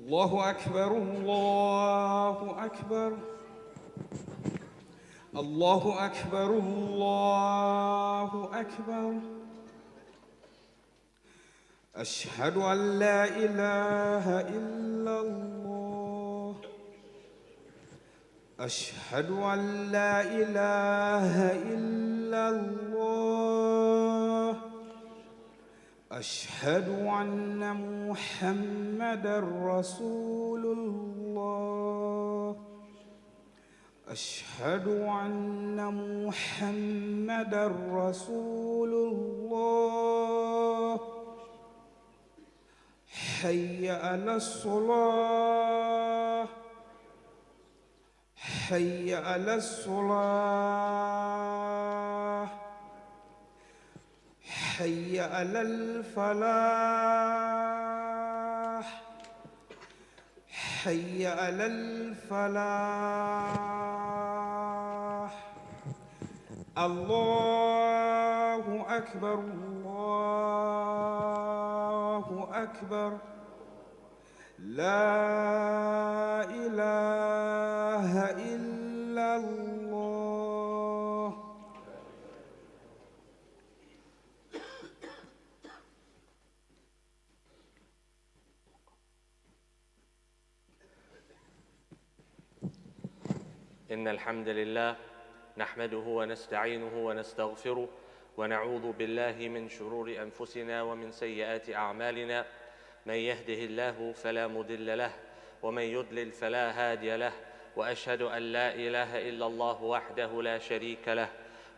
الله أكبر الله أكبر الله أكبر الله أكبر أشهد أن لا إله إلا الله أشهد أن لا إله إلا الله أشهد أن محمدًا رسول الله أشهد أن محمدًا رسول الله حي على الصلاة حي على الصلاة حي على الفلاح حي على الفلاح الله أكبر الله أكبر لا إله إلا الله. إن الحمد لله نحمده ونستعينه ونستغفره ونعوذ بالله من شرور أنفسنا ومن سيئات أعمالنا من يهده الله فلا مضل له ومن يضلل فلا هادي له وأشهد أن لا إله إلا الله وحده لا شريك له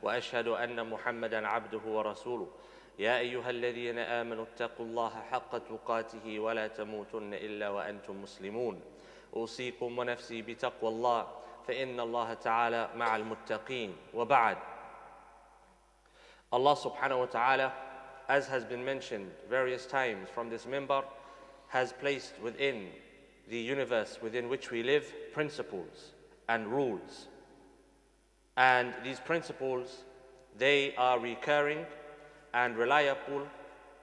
وأشهد أن محمدًا عبده ورسوله يا أيها الذين آمنوا اتقوا الله حق تقاته ولا تموتن إلا وأنتم مسلمون أوصيكم ونفسي بتقوى الله فإن الله تعالى مع المتقين وبعد. Allah subhanahu wa ta'ala, as has been mentioned various times from this minbar, has placed within the universe within which we live principles and rules. And these principles, they are recurring and reliable,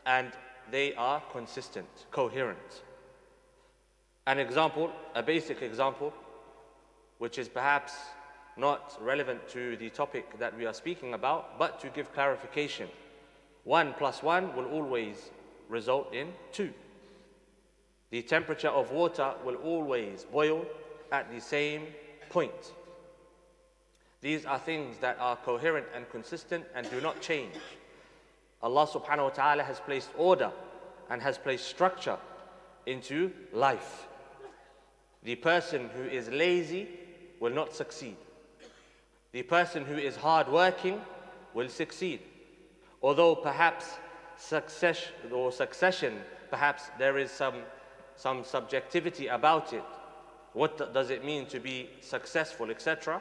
and they are consistent, coherent. An example, a basic example, which is perhaps not relevant to the topic that we are speaking about, but to give clarification. 1 + 1 will always result in 2. The temperature of water will always boil at the same point. These are things that are coherent and consistent and do not change. Allah subhanahu wa ta'ala has placed order and has placed structure into life. The person who is lazy will not succeed. The person who is hard-working will succeed. Although perhaps succession, perhaps there is some subjectivity about it. What does it mean to be successful, etc.?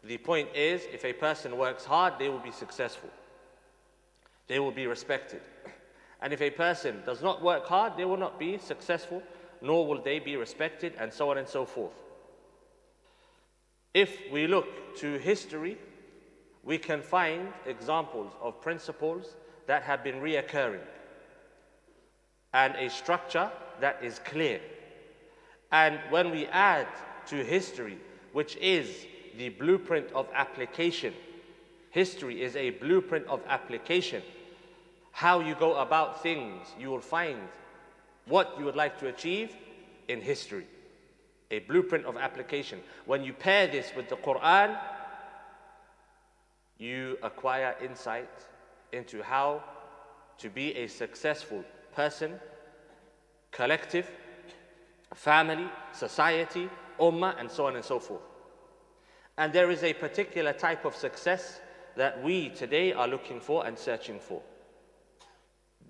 The point is, if a person works hard, they will be successful. They will be respected. And if a person does not work hard, they will not be successful, nor will they be respected, and so on and so forth. If we look to history, we can find examples of principles that have been reoccurring and a structure that is clear. And when we add to history, which is the blueprint of application, history is a blueprint of application. How you go about things, you will find what you would like to achieve in history. A blueprint of application. When you pair this with the Quran, you acquire insight into how to be a successful person, collective, family, society, ummah, and so on and so forth. And there is a particular type of success that we today are looking for and searching for.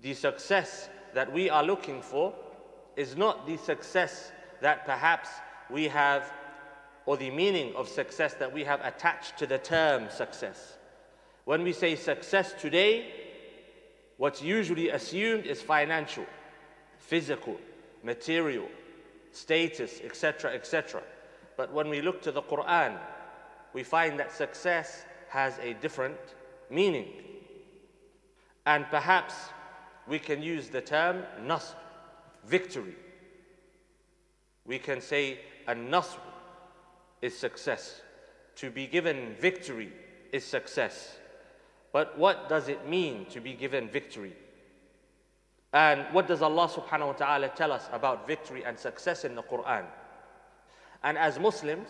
The success that we are looking for is not the success that perhaps we have, or the meaning of success that we have attached to the term success. When we say success today, what's usually assumed is financial, physical, material, status, etc., etc. But when we look to the Quran, we find that success has a different meaning. And perhaps we can use the term nasr, victory. We can say an-nasr is success. To be given victory is success. But what does it mean to be given victory? And what does Allah subhanahu wa ta'ala tell us about victory and success in the Quran? And as Muslims,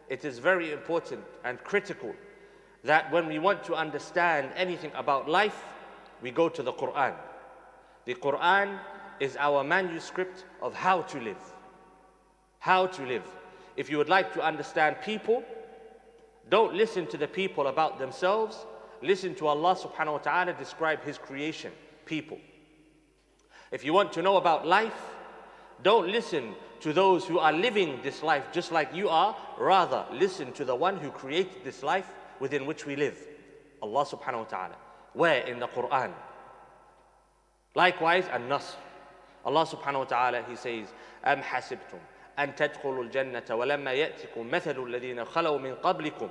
it is very important and critical that when we want to understand anything about life, we go to the Quran. The Quran is our manuscript of how to live. How to live. If you would like to understand people, don't listen to the people about themselves. Listen to Allah subhanahu wa ta'ala describe His creation, people. If you want to know about life, don't listen to those who are living this life just like you are. Rather, listen to the one who created this life within which we live. Allah subhanahu wa ta'ala. Where? In the Quran. Likewise, An-Nasr. Allah subhanahu wa ta'ala, He says, أَمْ حَسِبْتُمْ أَن تَدْخُلُوا الْجَنَّةَ وَلَمَّا يَأْتِكُمْ مَثَلُ الَّذِينَ خَلَوْا مِنْ قَبْلِكُمْ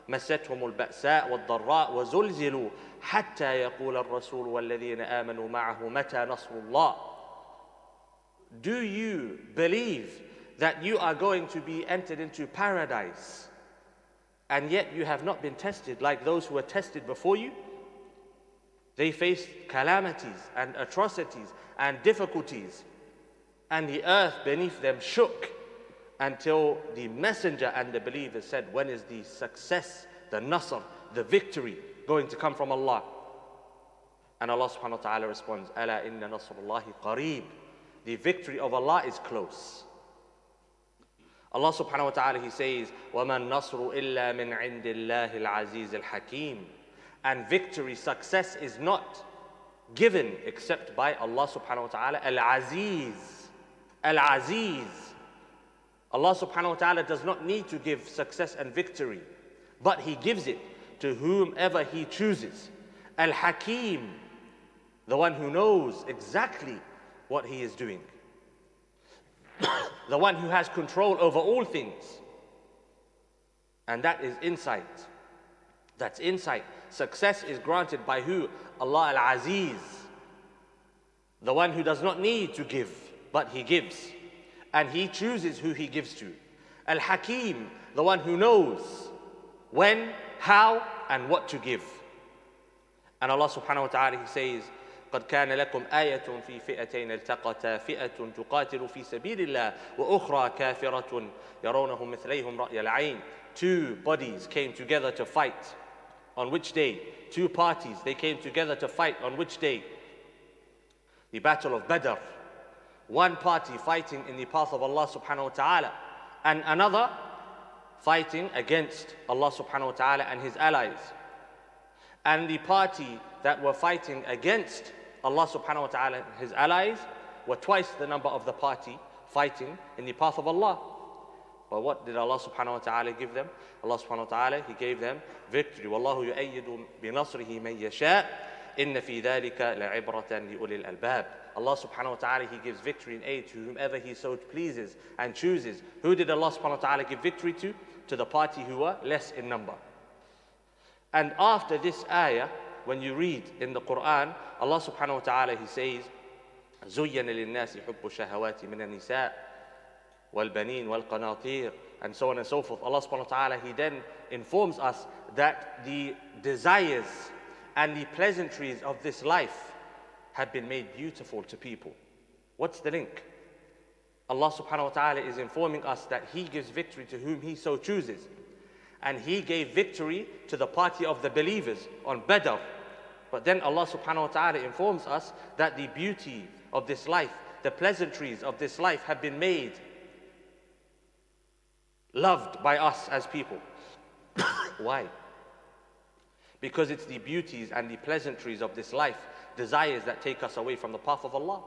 مستهم البأساء والضراء وزلزلوا حتى يقول الرسول والذين آمنوا معه متى نصر الله. Do you believe that you are going to be entered into paradise and yet you have not been tested like those who were tested before you? They faced calamities and atrocities and difficulties, and the earth beneath them shook until the messenger and the believers said, when is the success, the nasr, the victory going to come from Allah? And Allah subhanahu wa ta'ala responds, أَلَا إِنَّ نَصْرَ اللَّهِ قَرِيبٌ. The victory of Allah is close. Allah subhanahu wa ta'ala, He says, وَمَا النَّصْرُ إِلَّا مِنْ عِنْدِ اللَّهِ الْعَزِيزِ الْحَكِيمِ. And victory, success is not given except by Allah subhanahu wa ta'ala, Al-Aziz. Al-Aziz. Allah subhanahu wa ta'ala does not need to give success and victory, but He gives it to whomever He chooses. Al-Hakim, the one who knows exactly what He is doing. The one who has control over all things. And that is insight. That's insight. Success is granted by who? Allah Al-Aziz. The one who does not need to give, but He gives. And He chooses who He gives to. Al-Hakim, the one who knows when, how, and what to give. And Allah subhanahu wa ta'ala, He says, قد كان لكم آية في فئتين التقتا فئة تقاتل في سبيل الله وأخرى كافرة يرونهم مثليهم رأي العين. Two bodies came together to fight. On which day? Two parties, they came together to fight. On which day? The Battle of Badr. One party fighting in the path of Allah subhanahu wa ta'ala, and another fighting against Allah subhanahu wa ta'ala and His allies. And the party that were fighting against Allah subhanahu wa ta'ala and His allies were twice the number of the party fighting in the path of Allah. But what did Allah subhanahu wa ta'ala give them? Allah subhanahu wa ta'ala, He gave them victory. وَاللَّهُ يُؤَيِّدُ بِنَصْرِهِ مَنْ يَشَاءُ إِنَّ فِي ذَلِكَ لَعِبْرَةً لِأُولِي الْأَلْبَابِ. Allah subhanahu wa ta'ala, He gives victory and aid to whomever He so pleases and chooses. Who did Allah subhanahu wa ta'ala give victory to? To the party who were less in number. And after this ayah, when you read in the Quran, Allah subhanahu wa ta'ala, He says, زُيَّنَ لِلنَّاسِ حُبُّ الشَّهَوَاتِ مِنَ النِّسَاءِ وَالْبَنِينَ وَالْقَنَاطِيرِ, and so on and so forth. Allah subhanahu wa ta'ala, He then informs us that the desires and the pleasantries of this life have been made beautiful to people. What's the link? Allah subhanahu wa ta'ala is informing us that He gives victory to whom He so chooses. And He gave victory to the party of the believers on Badr. But then Allah subhanahu wa ta'ala informs us that the beauty of this life, the pleasantries of this life have been made loved by us as people. Why? Because it's the beauties and the pleasantries of this life, desires that take us away from the path of Allah.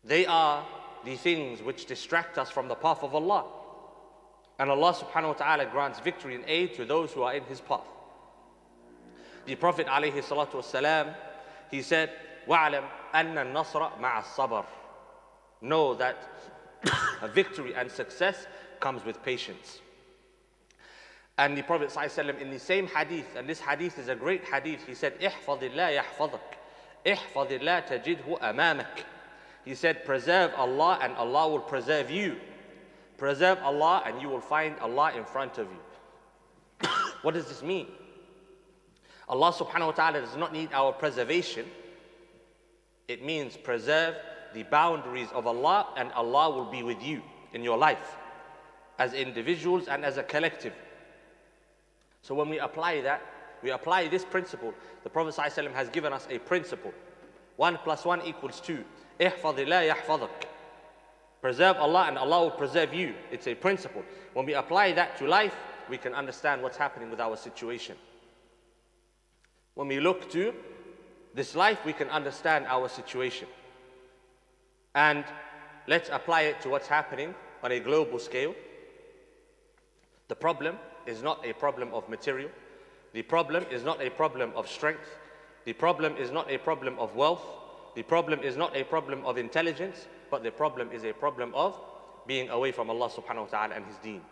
They are the things which distract us from the path of Allah. And Allah subhanahu wa ta'ala grants victory and aid to those who are in His path. The Prophet alayhi salatu wasalam, he said, وَعْلَمْ أَنَّ النَّصْرَ مَعَ الصَّبْرِ. Know that a victory and success comes with patience. And the Prophet ﷺ in the same hadith, and this hadith is a great hadith, he said, احفظ الله يحفظك احفظ الله تجده أمامك. He said, preserve Allah and Allah will preserve you. Preserve Allah and you will find Allah in front of you. What does this mean? Allah subhanahu wa ta'ala does not need our preservation. It means preserve the boundaries of Allah and Allah will be with you in your life as individuals and as a collective. So when we apply that, we apply this principle. The Prophet ﷺ has given us a principle. 1 + 1 = 2. احفظ الله يحفظك. Preserve Allah and Allah will preserve you. It's a principle. When we apply that to life, we can understand what's happening with our situation. When we look to this life, we can understand our situation. And let's apply it to what's happening on a global scale. The problem is not a problem of material. The problem is not a problem of strength. The problem is not a problem of wealth. The problem is not a problem of intelligence, but the problem is a problem of being away from Allah subhanahu wa ta'ala and His deen.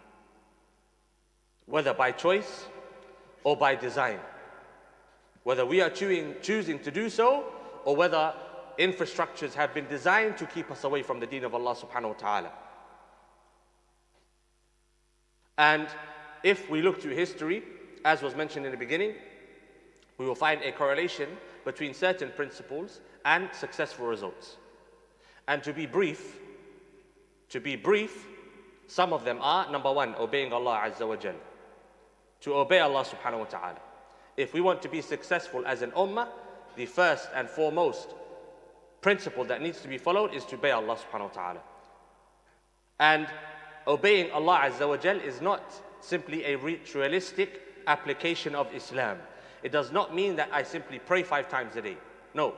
Whether by choice or by design. Whether we are choosing to do so, or whether infrastructures have been designed to keep us away from the deen of Allah subhanahu wa ta'ala. And if we look to history, as was mentioned in the beginning, we will find a correlation between certain principles and successful results. And to be brief, some of them are, number 1, obeying Allah Azza wa Jal. To obey Allah subhanahu wa ta'ala. If we want to be successful as an ummah, the first and foremost principle that needs to be followed is to obey Allah subhanahu wa ta'ala. And obeying Allah Azza wa Jal is not simply a ritualistic application of Islam. It does not mean that I simply pray 5 times a day. No.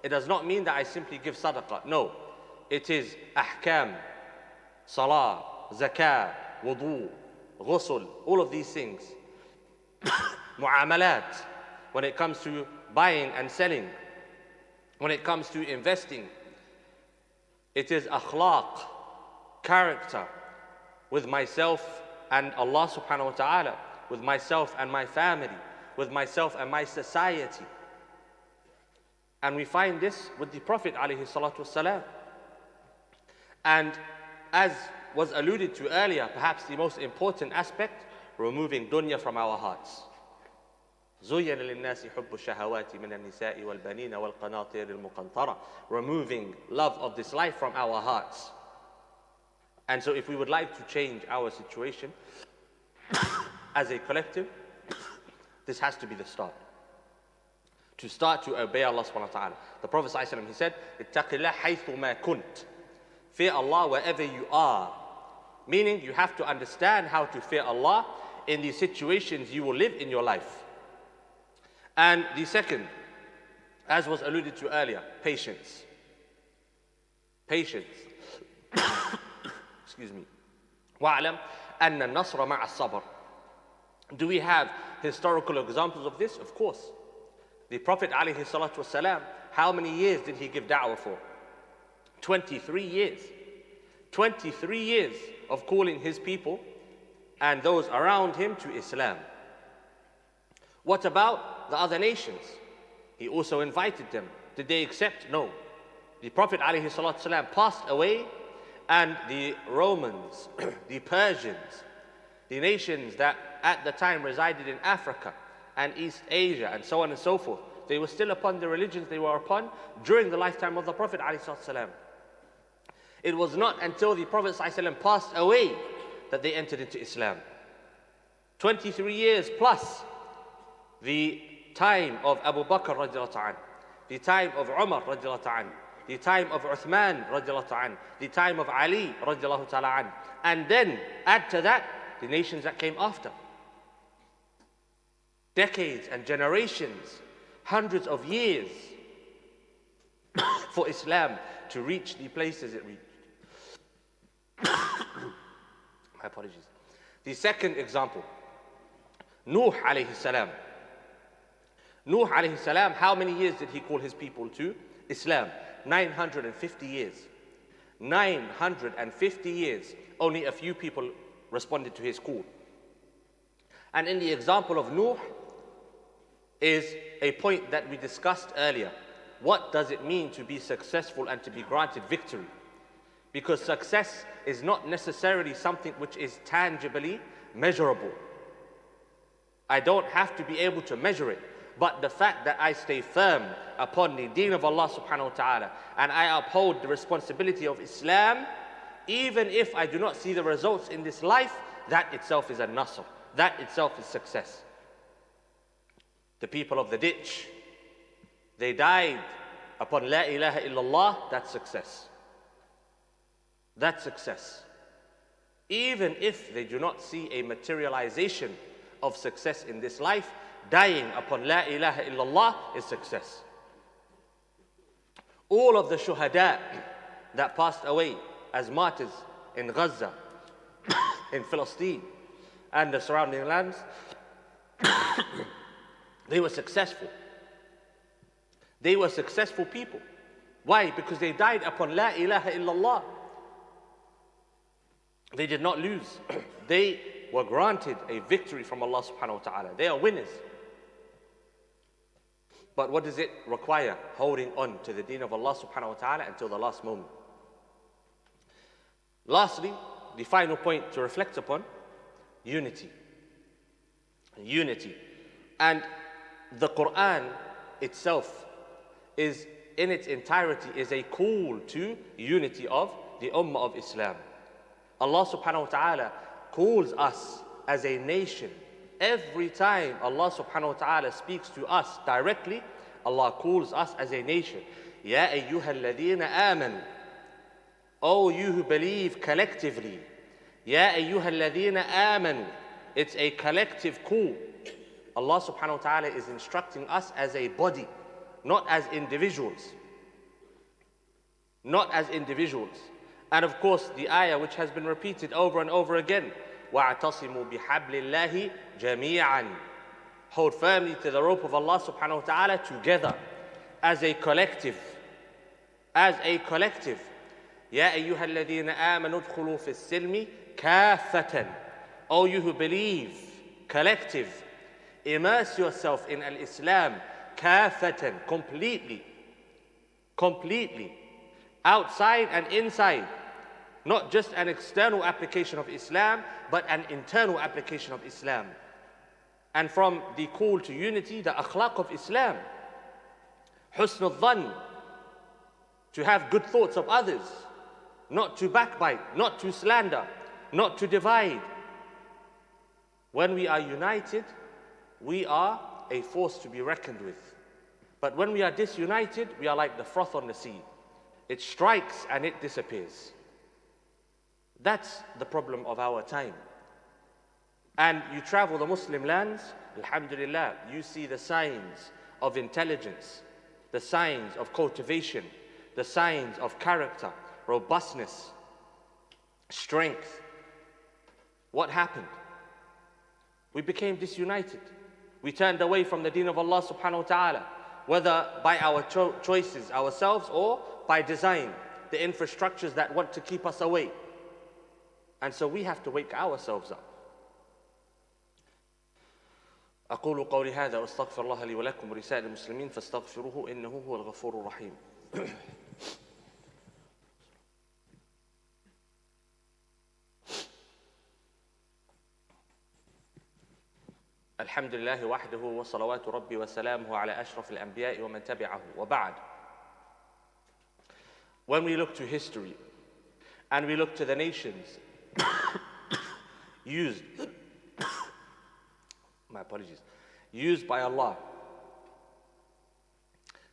It does not mean that I simply give sadaqah. No. It is ahkam, salah, zakah, wudu, ghusl, all of these things. Mu'amalat, when it comes to buying and selling, when it comes to investing. It is akhlaq, character, with myself and Allah subhanahu wa ta'ala, with myself and my family, with myself and my society. And we find this with the Prophet alayhi salatu wasalam. And as was alluded to earlier, perhaps the most important aspect, removing dunya from our hearts. زُيَّنَ لِلنَّاسِ حُبُّ الشَّهَوَاتِ مِنَ النِّسَاءِ وَالْبَنِينَ وَالْقَنَاطِيرِ الْمُقَنطَرَةِ. Removing love of this life from our hearts. And so if we would like to change our situation as a collective, this has to be the start. To start to obey Allah subhanahu wa ta'ala. The Prophet ﷺ, he said, اتَّقِ اللَّهَ حَيْثُ مَا كُنْتَ. Fear Allah wherever you are. Meaning you have to understand how to fear Allah in the situations you will live in your life. And the second, as was alluded to earlier, patience. Patience. Excuse me. وَاعْلَمْ أَنَّ النَّصْرَ مَعَ الصَّبْرِ. Do we have historical examples of this? Of course. The Prophet alayhi salatu wasalam, how many years did he give da'wah for? 23 years. 23 years of calling his people and those around him to Islam. What about the other nations? He also invited them. Did they accept? No. The Prophet alayhi salatu wasalam passed away, and the Romans, the Persians, the nations that at the time resided in Africa and East Asia and so on and so forth, they were still upon the religions they were upon during the lifetime of the Prophet ﷺ. It was not until the Prophet ﷺ passed away that they entered into Islam. 23 years plus the time of Abu Bakr radiallahu anhu, the time of Umar radiallahu anhu, the time of Uthman radiallahu anhu, the time of Ali radiallahu ta'ala anhu, and then add to that the nations that came after. Decades and generations, hundreds of years for Islam to reach the places it reached. My apologies. The second example, Nuh alayhi salam. Nuh alayhi salam, how many years did he call his people to Islam? 950 years. 950 years. Only a few people responded to his call. And in the example of Nuh is a point that we discussed earlier. what does it mean to be successful and to be granted victory? Because success is not necessarily something which is tangibly measurable. I don't have to be able to measure it. But the fact that I stay firm upon the deen of Allah subhanahu wa ta'ala and I uphold the responsibility of Islam, even if I do not see the results in this life, that itself is a nasr. That itself is success. The people of the ditch, they died upon La ilaha illallah, that's success. That's success. Even if they do not see a materialization of success in this life, dying upon La ilaha illallah is success. All of the shuhada that passed away as martyrs in Gaza, in Palestine, and the surrounding lands, they were successful. They were successful people. Why? Because they died upon La ilaha illallah. They did not lose. They were granted a victory from Allah subhanahu wa ta'ala. They are winners. But what does it require? Holding on to the deen of Allah subhanahu wa ta'ala until the last moment. Lastly, the final point to reflect upon, unity. Unity. And the Quran itself is, in its entirety, is a call to unity of the Ummah of Islam. Allah subhanahu wa ta'ala calls us as a nation. Every time Allah subhanahu wa ta'ala speaks to us directly, Allah calls us as a nation. Ya ayyuhal ladhina amanu. Oh, you who believe collectively. Ya ayyuhal ladhina amanu. It's a collective call. Allah subhanahu wa ta'ala is instructing us as a body, not as individuals. Not as individuals. And of course, the ayah which has been repeated over and over again, وَاعْتَصِمُوا بِحَبْلِ اللَّهِ جَمِيعًا. Hold firmly to the rope of Allah subhanahu wa ta'ala together, as a collective. As a collective. يَا أَيُّهَا الَّذِينَ آمَنُوا ادْخُلُوا فِي السِّلْمِ كَافَّةً. Oh, you who believe, collective, immerse yourself in al-Islam, كَافَّةً, completely. Completely. Outside and inside. Not just an external application of Islam, but an internal application of Islam. And from the call to unity, the akhlaq of Islam. Husn al-dhann, to have good thoughts of others, not to backbite, not to slander, not to divide. When we are united, we are a force to be reckoned with. But when we are disunited, we are like the froth on the sea. It strikes and it disappears. That's the problem of our time. And you travel the Muslim lands, alhamdulillah, you see the signs of intelligence, the signs of cultivation, the signs of character, robustness, strength. What happened? We became disunited. We turned away from the deen of Allah subhanahu wa ta'ala, whether by our choices ourselves or by design, the infrastructures that want to keep us away. And so we have to wake ourselves up. أقول قولي هذا وأستغفر الله لي ولكم ولسائر المسلمين فاستغفروه إنه هو الغفور الرحيم. الحمد لله وحده وصلوات ربي وسلامه على أشرف الأنبياء ومن تبعه وبعد. When we look to history and we look to the nations used by Allah,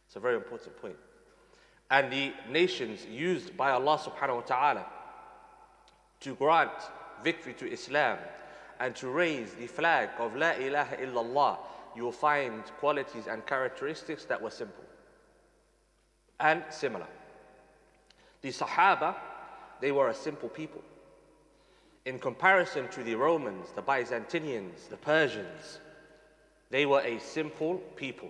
it's a very important point, and the nations used by Allah subhanahu wa ta'ala to grant victory to Islam and to raise the flag of La ilaha illallah, you will find qualities and characteristics that were simple and similar. The Sahaba, they were a simple people. In comparison to the Romans, the Byzantinians, the Persians, they were a simple people.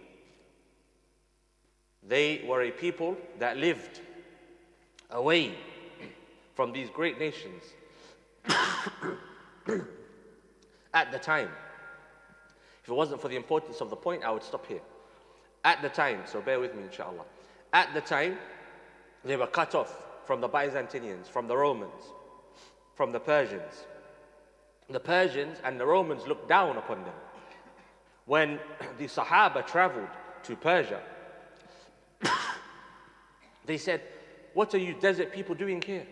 They were a people that lived away from these great nations at the time. If it wasn't for the importance of the point, I would stop here. At the time, so bear with me inshallah. At the time, they were cut off from the Byzantinians, from the Romans, from the Persians. The Persians and the Romans looked down upon them. When the Sahaba traveled to Persia, they said, "What are you desert people doing here?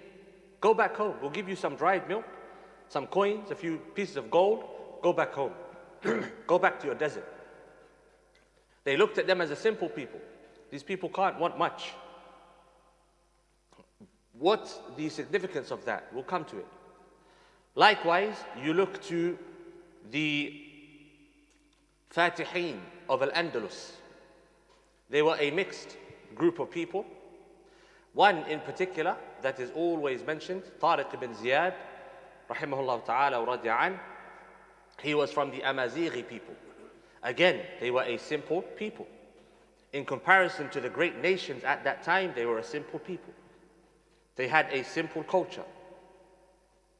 Go back home. We'll give you some dried milk, some coins, a few pieces of gold. Go back home. Go back to your desert." They looked at them as a simple people. These people can't want much. What's the significance of that? We'll come to it. Likewise, you look to the Fatihin of Al-Andalus. They were a mixed group of people. One in particular that is always mentioned, Tariq ibn Ziyad, rahimahullah ta'ala wa radiya an, he was from the Amazighi people. Again, they were a simple people. In comparison to the great nations at that time, they were a simple people. They had a simple culture.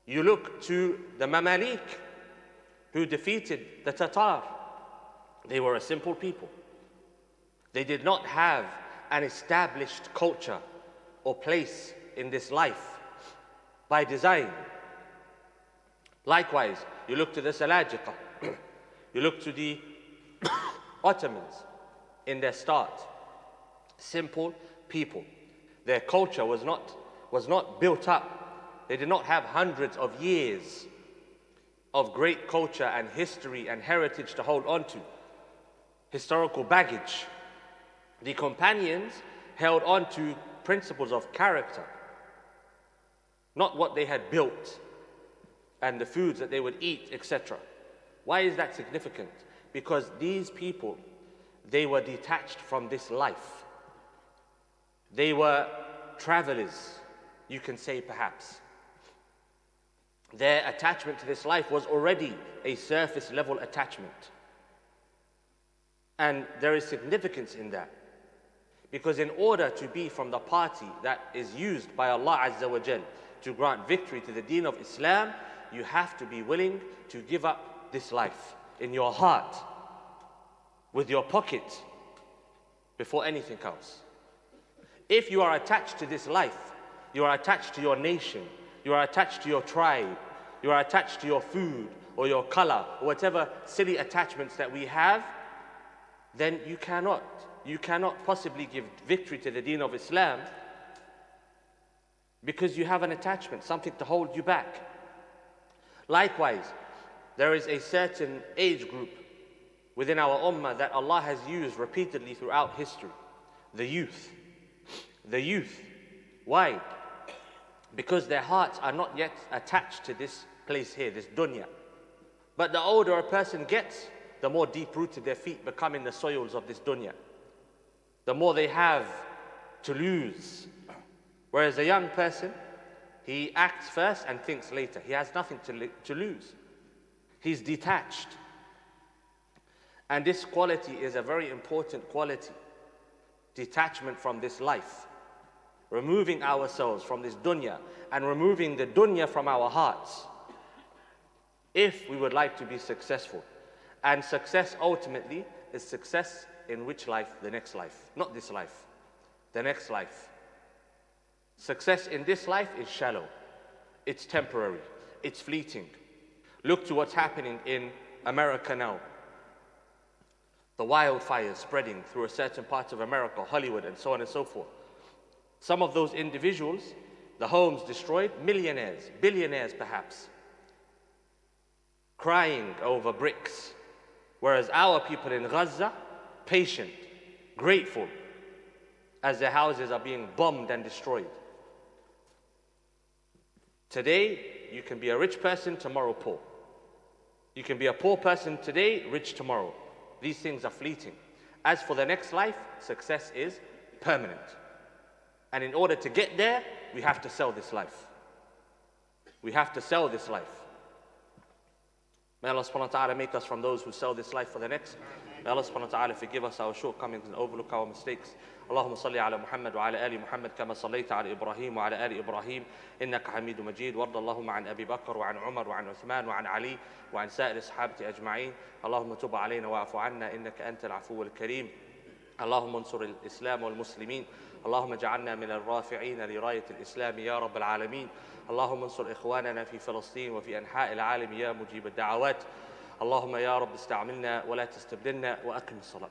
You look to the Mamalik, who defeated the Tatar. They were a simple people. They did not have an established culture or place in this life by design. Likewise, you look to the Salajiqa, you look to the Ottomans in their start. Simple people. Their culture was not built up. They did not have hundreds of years of great culture and history and heritage to hold on to. Historical baggage. The companions held on to principles of character, not what they had built and the foods that they would eat, etc. Why is that significant? Because these people, they were detached from this life. They were travelers, you can say perhaps. Their attachment to this life was already a surface level attachment. And there is significance in that. Because in order to be from the party that is used by Allah Azza wa Jal to grant victory to the deen of Islam, you have to be willing to give up this life in your heart, with your pocket, before anything else. If you are attached to this life, you are attached to your nation, you are attached to your tribe, you are attached to your food or your color or whatever silly attachments that we have, then you cannot possibly give victory to the deen of Islam, because you have an attachment, something to hold you back. Likewise, there is a certain age group within our ummah that Allah has used repeatedly throughout history. The youth. The youth. Why? Because their hearts are not yet attached to this place here, this dunya. But the older a person gets, the more deep-rooted their feet become in the soils of this dunya. The more they have to lose. Whereas a young person, he acts first and thinks later. He has nothing to lose. He's detached. And this quality is a very important quality. Detachment from this life. Removing ourselves from this dunya and removing the dunya from our hearts. If we would like to be successful. And success ultimately is success in which life? The next life. Not this life. The next life. Success in this life is shallow. It's temporary. It's fleeting. Look to what's happening in America now. The wildfires spreading through a certain part of America, Hollywood, and so on and so forth. Some of those individuals, the homes destroyed, millionaires, billionaires perhaps, crying over bricks. Whereas our people in Gaza, patient, grateful, as their houses are being bombed and destroyed. Today, you can be a rich person, tomorrow poor. You can be a poor person today, rich tomorrow. These things are fleeting. As for the next life, success is permanent. And in order to get there, we have to sell this life. We have to sell this life. May Allah subhanahu wa ta'ala make us from those who sell this life for the next. May Allah subhanahu wa ta'ala forgive us our shortcomings and overlook our mistakes. اللهم صل على محمد وعلى آل محمد كما صليت على إبراهيم وعلى آل إبراهيم إنك حميد مجيد وارض اللهم عن أبي بكر وعن عمر وعن عثمان وعن علي وعن سائر الصحابة أجمعين اللهم تب علينا واعف عنا إنك أنت العفو الكريم اللهم انصر الإسلام والمسلمين. اللهم اجعلنا من الرافعين لراية الإسلام يا رب العالمين. اللهم انصر إخواننا في فلسطين وفي أنحاء العالم يا مجيب الدعوات. اللهم يا رب استعملنا ولا تستبدلنا، وأقم الصلاة.